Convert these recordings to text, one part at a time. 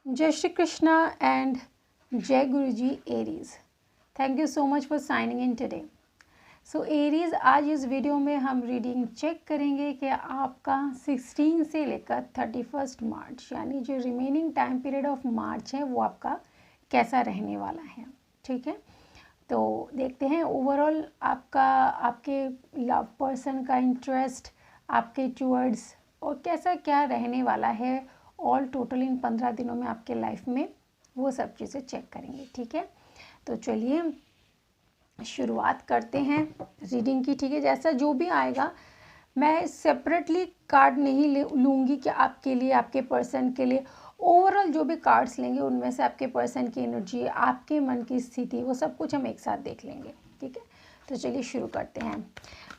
Jai Shri Krishna and Jai Guruji Aries. Thank you so much for signing in today. So Aries आज इस video में हम reading check करेंगे कि आपका 16 से लेकर 31 मार्च यानी जो remaining time period of March है वो आपका कैसा रहने वाला है। ठीक है, तो देखते हैं ओवरऑल आपका आपके लव पर्सन का इंटरेस्ट आपके टूवर्ड्स और कैसा क्या रहने वाला है ऑल टोटल इन 15 दिनों में आपके लाइफ में, वो सब चीज़ें चेक करेंगे। ठीक है, तो चलिए शुरुआत करते हैं रीडिंग की। ठीक है, जैसा जो भी आएगा मैं सेपरेटली कार्ड नहीं लूँगी कि आपके लिए आपके पर्सन के लिए, ओवरऑल जो भी कार्ड्स लेंगे उनमें से आपके पर्सन की एनर्जी, आपके मन की स्थिति, वो सब कुछ हम एक साथ देख लेंगे। ठीक है, तो चलिए शुरू करते हैं।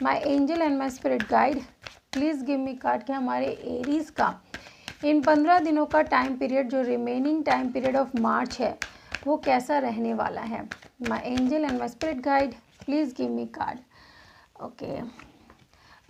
My angel and my spirit guide please give me card कि हमारे एरीज का इन 15 दिनों का टाइम पीरियड, जो remaining time period of March है, वो कैसा रहने वाला है। My angel and my spirit guide please give me card. Okay,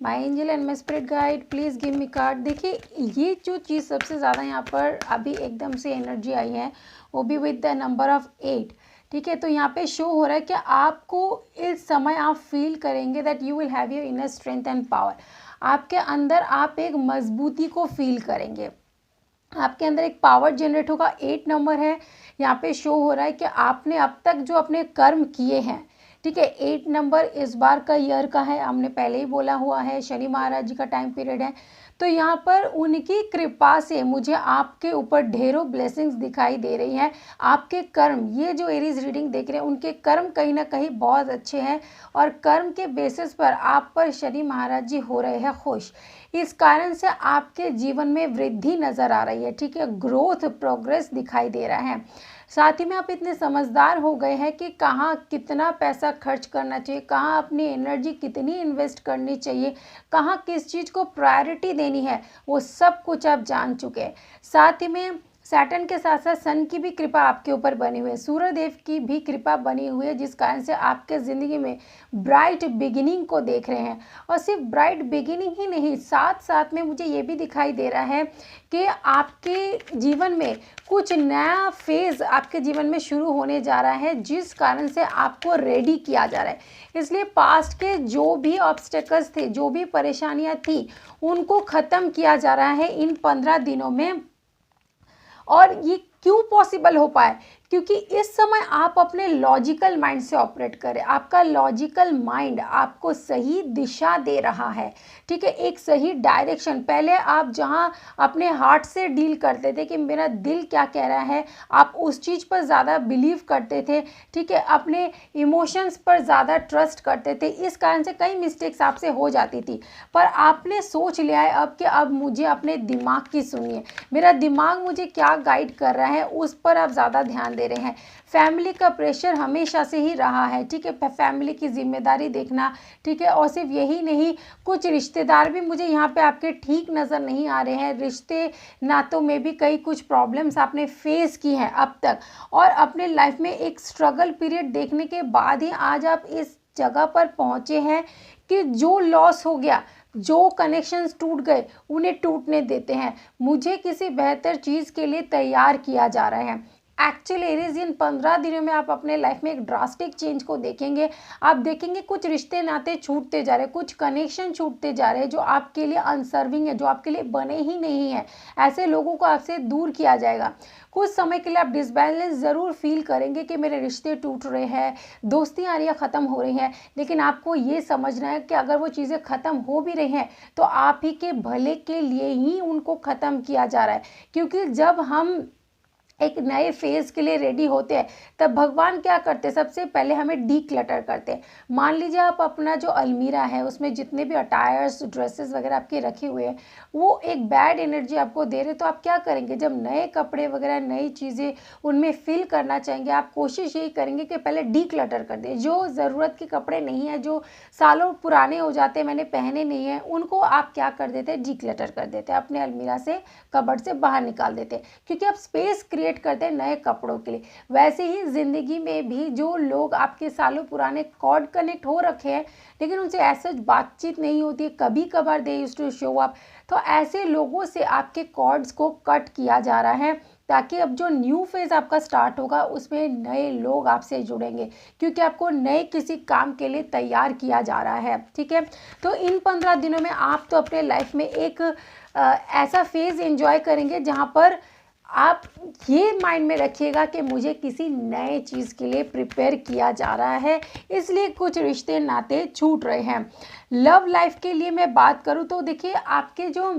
my angel and my spirit guide please give me card. देखिए ये जो चीज़ सबसे ज़्यादा यहाँ पर अभी एकदम से एनर्जी आई है वो भी विद द नंबर ऑफ 8। ठीक है, तो यहाँ पे शो हो रहा है कि आपको इस समय आप फील करेंगे that you will have your inner strength and power. आपके अंदर आप एक मजबूती को फील करेंगे, आपके अंदर एक पावर जनरेट होगा। 8 नंबर है यहाँ पे शो हो रहा है कि आपने अब तक जो अपने कर्म किए हैं, ठीक है, 8 नंबर इस बार का ईयर का है, हमने पहले ही बोला हुआ है, शनि महाराज जी का टाइम पीरियड है। तो यहाँ पर उनकी कृपा से मुझे आपके ऊपर ढेरों ब्लेसिंग्स दिखाई दे रही हैं। आपके कर्म, ये जो एरीज रीडिंग देख रहे हैं, उनके कर्म कहीं ना कहीं बहुत अच्छे हैं और कर्म के बेसिस पर आप पर शनि महाराज जी हो रहे हैं खुश। इस कारण से आपके जीवन में वृद्धि नज़र आ रही है। ठीक है, ग्रोथ प्रोग्रेस दिखाई दे रहा है। साथ ही में आप इतने समझदार हो गए हैं कि कहाँ कितना पैसा खर्च करना चाहिए, कहाँ अपनी एनर्जी कितनी इन्वेस्ट करनी चाहिए, कहाँ किस चीज़ को प्रायोरिटी देनी है, वो सब कुछ आप जान चुके हैं। साथ ही में सैटर्न के साथ साथ सन की भी कृपा आपके ऊपर बनी हुई है, सूर्य देव की भी कृपा बनी हुई है, जिस कारण से आपके ज़िंदगी में ब्राइट बिगिनिंग को देख रहे हैं। और सिर्फ ब्राइट बिगिनिंग ही नहीं, साथ साथ में मुझे ये भी दिखाई दे रहा है कि आपके जीवन में कुछ नया फेज़ आपके जीवन में शुरू होने जा रहा है, जिस कारण से आपको रेडी किया जा रहा है। इसलिए पास्ट के जो भी ऑब्स्टेकल्स थे, जो भी परेशानियां थी, उनको ख़त्म किया जा रहा है इन 15 दिनों में। और ये क्यों पॉसिबल हो पाए? क्योंकि इस समय आप अपने लॉजिकल माइंड से ऑपरेट करें, आपका लॉजिकल माइंड आपको सही दिशा दे रहा है। ठीक है, एक सही डायरेक्शन। पहले आप जहां अपने हार्ट से डील करते थे कि मेरा दिल क्या कह रहा है, आप उस चीज़ पर ज़्यादा बिलीव करते थे। ठीक है, अपने इमोशंस पर ज़्यादा ट्रस्ट करते थे, इस कारण से कई मिस्टेक्स आपसे हो जाती थी। पर आपने सोच लिया है अब कि अब मुझे अपने दिमाग की सुनिए, मेरा दिमाग मुझे क्या गाइड कर रहा है उस पर आप ज़्यादा ध्यान दे रहे हैं। फैमिली का प्रेशर हमेशा से ही रहा है। ठीक है, फैमिली की जिम्मेदारी देखना। ठीक है, और सिर्फ यही नहीं, कुछ रिश्तेदार भी मुझे यहाँ पे आपके ठीक नज़र नहीं आ रहे हैं। रिश्ते नातों में भी कई कुछ प्रॉब्लम्स आपने फेस की हैं अब तक, और अपने लाइफ में एक स्ट्रगल पीरियड देखने के बाद ही आज आप इस जगह पर पहुँचे हैं कि जो लॉस हो गया, जो कनेक्शंस टूट गए, उन्हें टूटने देते हैं। मुझे किसी बेहतर चीज़ के लिए तैयार किया जा रहा है। एक्चुअली एरीज इन 15 दिनों में आप अपने लाइफ में एक ड्रास्टिक चेंज को देखेंगे। आप देखेंगे कुछ रिश्ते नाते छूटते जा रहे हैं, कुछ कनेक्शन छूटते जा रहे हैं जो आपके लिए अनसर्विंग है, जो आपके लिए बने ही नहीं है। ऐसे लोगों को आपसे दूर किया जाएगा। कुछ समय के लिए आप डिसबैलेंस ज़रूर फील करेंगे कि मेरे रिश्ते टूट रहे हैं, दोस्तियाँ ख़त्म हो रही हैं, लेकिन आपको ये समझना है कि अगर वो चीज़ें ख़त्म हो भी रही हैं तो आप ही के भले के लिए ही उनको ख़त्म किया जा रहा है। क्योंकि जब हम एक नए फेज़ के लिए रेडी होते हैं तब भगवान क्या करते हैं, सबसे पहले हमें डी क्लटर करते हैं। मान लीजिए आप अपना जो अलमीरा है उसमें जितने भी अटायर्स, ड्रेसेस वगैरह आपके रखे हुए हैं, वो एक बैड एनर्जी आपको दे रहे, तो आप क्या करेंगे? जब नए कपड़े वगैरह, नई चीज़ें उनमें फिल करना चाहेंगे, आप कोशिश यही करेंगे कि पहले डी क्लटर कर दें। जो ज़रूरत के कपड़े नहीं हैं, जो सालों पुराने हो जाते हैं, मैंने पहने नहीं हैं, उनको आप क्या कर देते हैं? डी क्लटर कर देते हैं, अपने अलमीरा से, कबर्ड से बाहर निकाल देते हैं, क्योंकि आप स्पेस क्रिएट करते हैं नए कपड़ों के लिए। वैसे ही जिंदगी में भी जो लोग आपके सालों पुराने कॉर्ड कनेक्ट हो रखे हैं लेकिन उनसे ऐसा बातचीत नहीं होती है, कभी कभार they used to show up, तो ऐसे लोगों से आपके कॉर्ड्स को कट किया जा रहा है ताकि अब जो न्यू फेज़ आपका स्टार्ट होगा उसमें नए लोग आपसे जुड़ेंगे, क्योंकि आपको नए किसी काम के लिए तैयार किया जा रहा है। ठीक है, तो इन 15 दिनों में आप तो अपने लाइफ में एक ऐसा फेज़ एंजॉय करेंगे जहाँ पर आप ये माइंड में रखिएगा कि मुझे किसी नए चीज़ के लिए प्रिपेयर किया जा रहा है, इसलिए कुछ रिश्ते नाते छूट रहे हैं। लव लाइफ के लिए मैं बात करूँ तो देखिए, आपके जो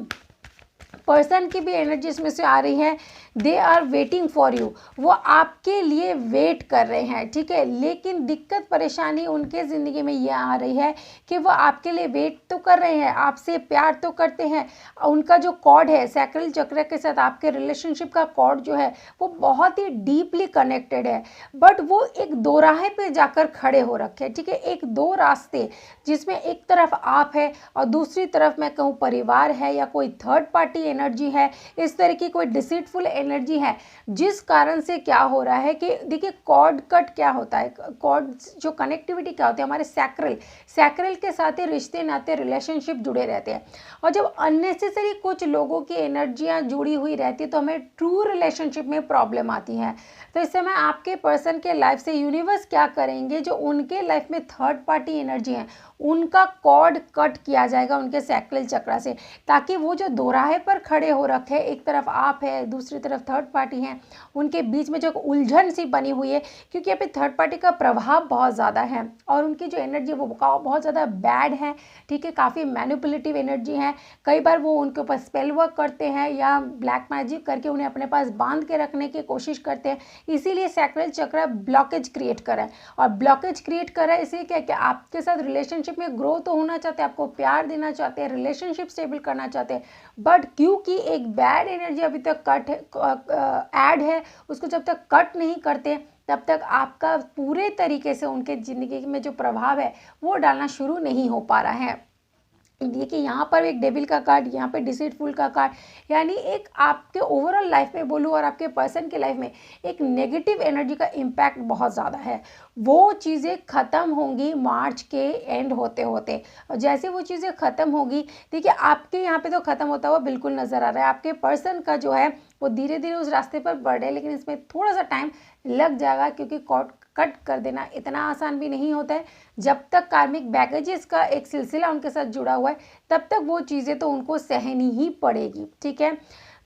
पर्सन की भी एनर्जी इसमें से आ रही है, they are waiting for you, वो आपके लिए वेट कर रहे हैं। ठीक है, लेकिन दिक्कत परेशानी उनके ज़िंदगी में ये आ रही है कि वो आपके लिए वेट तो कर रहे हैं, आपसे प्यार तो करते हैं, उनका जो कॉर्ड है सैक्रल चक्र के साथ, आपके रिलेशनशिप का कॉर्ड जो है वो बहुत ही डीपली कनेक्टेड है, बट वो एक दोराहे पे जाकर खड़े हो रखे हैं। ठीक है, एक दो रास्ते, जिसमें एक तरफ आप है और दूसरी तरफ मैं कहूँ परिवार है या कोई थर्ड पार्टी एनर्जी है, इस तरह की कोई डिसीटफुल एनर्जी है, जिस कारण से क्या हो रहा है कि देखिए, कॉर्ड कट क्या होता है, कॉर्ड जो कनेक्टिविटी क्या होती है, हमारे सैक्रल के साथ ही रिश्ते नाते रिलेशनशिप जुड़े रहते हैं, और जब अननेसेसरी कुछ लोगों की एनर्जियां जुड़ी हुई रहती है तो हमें ट्रू रिलेशनशिप में प्रॉब्लम आती है। तो इस समय आपके पर्सन के लाइफ से यूनिवर्स क्या करेंगे, जो उनके लाइफ में थर्ड पार्टी एनर्जी है उनका कॉर्ड कट किया जाएगा उनके सैक्रल चक्र से, ताकि वो जो दोराहे पर खड़े हो रखे, एक तरफ आप है दूसरी तरफ थर्ड पार्टी है, उनके बीच में जो उलझन सी बनी हुई है, क्योंकि यहाँ पे थर्ड पार्टी का प्रभाव बहुत ज़्यादा है और उनकी जो एनर्जी वो बहुत ज़्यादा बैड है। ठीक है, काफ़ी मैनिपुलेटिव एनर्जी है, कई बार वो उनके ऊपर स्पेल वर्क करते हैं या ब्लैक मैजिक करके उन्हें अपने पास बांध के रखने की कोशिश करते हैं, इसीलिए सैक्रल चक्र ब्लॉकेज क्रिएट कर रहा है। और ब्लॉकेज क्रिएट कर रहा है इसलिए क्या कि आपके साथ रिलेशनशिप में ग्रो तो होना चाहते हैं, आपको प्यार देना चाहते हैं, रिलेशनशिप स्टेबल करना चाहते हैं, बट क्योंकि एक बैड एनर्जी अभी तक ऐड है, उसको जब तक कट नहीं करते तब तक आपका पूरे तरीके से उनके ज़िंदगी में जो प्रभाव है वो डालना शुरू नहीं हो पा रहा है। देखिए, यहाँ पर एक डेविल का कार्ड, यहाँ पे डिसीटफुल का कार्ड, यानी एक आपके ओवरऑल लाइफ में बोलूँ और आपके पर्सन के लाइफ में एक नेगेटिव एनर्जी का इम्पैक्ट बहुत ज़्यादा है। वो चीज़ें ख़त्म होंगी मार्च के एंड होते होते, और जैसे वो चीज़ें ख़त्म होगी, देखिए आपके यहाँ पे तो ख़त्म होता हुआ बिल्कुल नज़र आ रहा है, आपके पर्सन का जो है वो धीरे धीरे उस रास्ते पर बढ़ रहे हैं, लेकिन इसमें थोड़ा सा टाइम लग जाएगा, क्योंकि कॉर्ड कट कर देना इतना आसान भी नहीं होता है। जब तक कार्मिक बैगेजेस का एक सिलसिला उनके साथ जुड़ा हुआ है तब तक वो चीज़ें तो उनको सहनी ही पड़ेगी। ठीक है,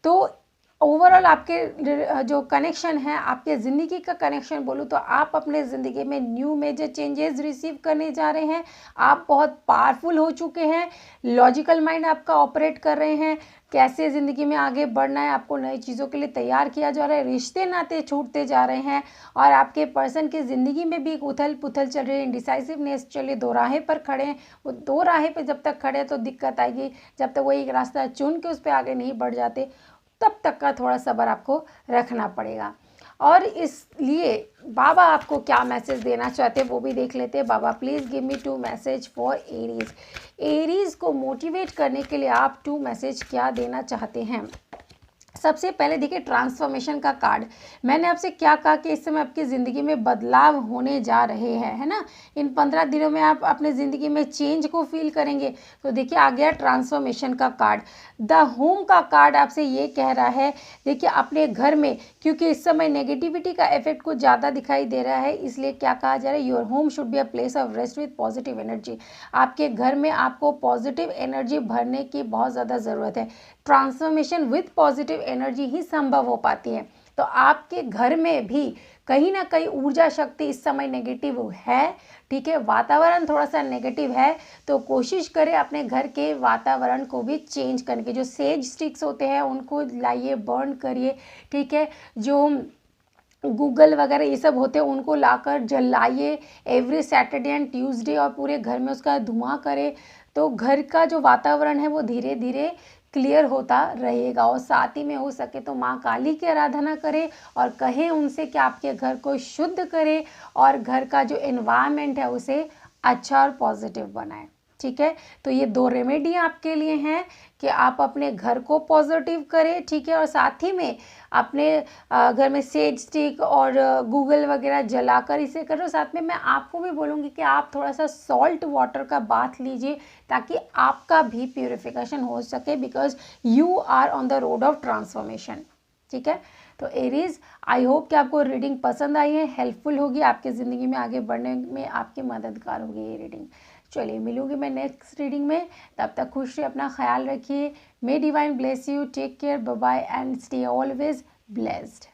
तो ओवरऑल आपके जो कनेक्शन है, आपके ज़िंदगी का कनेक्शन बोलूँ तो आप अपने ज़िंदगी में न्यू मेजर चेंजेस रिसीव करने जा रहे हैं। आप बहुत पावरफुल हो चुके हैं, लॉजिकल माइंड आपका ऑपरेट कर रहे हैं, कैसे ज़िंदगी में आगे बढ़ना है आपको नई चीज़ों के लिए तैयार किया जा रहा है, रिश्ते नाते छूटते जा रहे हैं, और आपके पर्सन की ज़िंदगी में भी एक उथल पुथल चल रही है, इंडिसाइसिवनेस चल रही, दो राहें पर खड़े हैं। वो दो राहें पे जब तक खड़े हैं तो दिक्कत आएगी, जब तक वो एक रास्ता चुन के उस पर आगे नहीं बढ़ जाते तब तक का थोड़ा सब्र आपको रखना पड़ेगा। और इसलिए बाबा आपको क्या मैसेज देना चाहते हैं वो भी देख लेते हैं। बाबा please give me 2 message for Aries. Aries को मोटिवेट करने के लिए आप 2 मैसेज क्या देना चाहते हैं। सबसे पहले देखिए, ट्रांसफॉर्मेशन का कार्ड। मैंने आपसे क्या कहा कि इस समय आपकी ज़िंदगी में बदलाव होने जा रहे हैं, है ना। इन 15 दिनों में आप अपने ज़िंदगी में चेंज को फील करेंगे। तो देखिए, आ गया ट्रांसफॉर्मेशन का कार्ड। द होम का कार्ड आपसे ये कह रहा है, देखिए अपने घर में, क्योंकि इस समय नेगेटिविटी का इफेक्ट कुछ ज़्यादा दिखाई दे रहा है, इसलिए क्या कहा जा रहा है, your home should be a place of rest with positive energy. आपके घर में आपको पॉजिटिव एनर्जी भरने की बहुत ज़्यादा ज़रूरत है। ट्रांसफॉर्मेशन विथ पॉजिटिव एनर्जी ही संभव हो पाती है। तो आपके घर में भी कहीं ना कहीं ऊर्जा शक्ति इस समय नेगेटिव है। ठीक है, वातावरण थोड़ा सा नेगेटिव है, तो कोशिश करें अपने घर के वातावरण को भी चेंज करने के। जो सेज स्टिक्स होते हैं उनको लाइए, बर्न करिए। ठीक है, जो गूगल वगैरह ये सब होते हैं उनको लाकर जलाइए एवरी सैटरडे एंड ट्यूसडे, और पूरे घर में उसका धुआं करें, तो घर का जो वातावरण है वो धीरे धीरे क्लियर होता रहेगा। और साथ ही में हो सके तो माँ काली की आराधना करें और कहें उनसे कि आपके घर को शुद्ध करें और घर का जो एनवायरनमेंट है उसे अच्छा और पॉजिटिव बनाएं। ठीक है, तो ये 2 रेमेडी आपके लिए हैं कि आप अपने घर को पॉजिटिव करें। ठीक है, और साथ ही में अपने घर में सेज स्टिक और गूगल वगैरह जलाकर इसे करो। साथ में मैं आपको भी बोलूँगी कि आप थोड़ा सा सॉल्ट वाटर का बाथ लीजिए, ताकि आपका भी प्यूरिफिकेशन हो सके, because you are on the road of transformation. ठीक है। तो एरीज, आई होप कि आपको रीडिंग पसंद आई है, हेल्पफुल होगी, आपके ज़िंदगी में आगे बढ़ने में आपकी मददगार होगी ये रीडिंग। चलिए मिलूंगी मैं नेक्स्ट रीडिंग में, तब तक खुश रहिए, अपना ख्याल रखिए। May divine bless you, take care, bye bye and stay always blessed.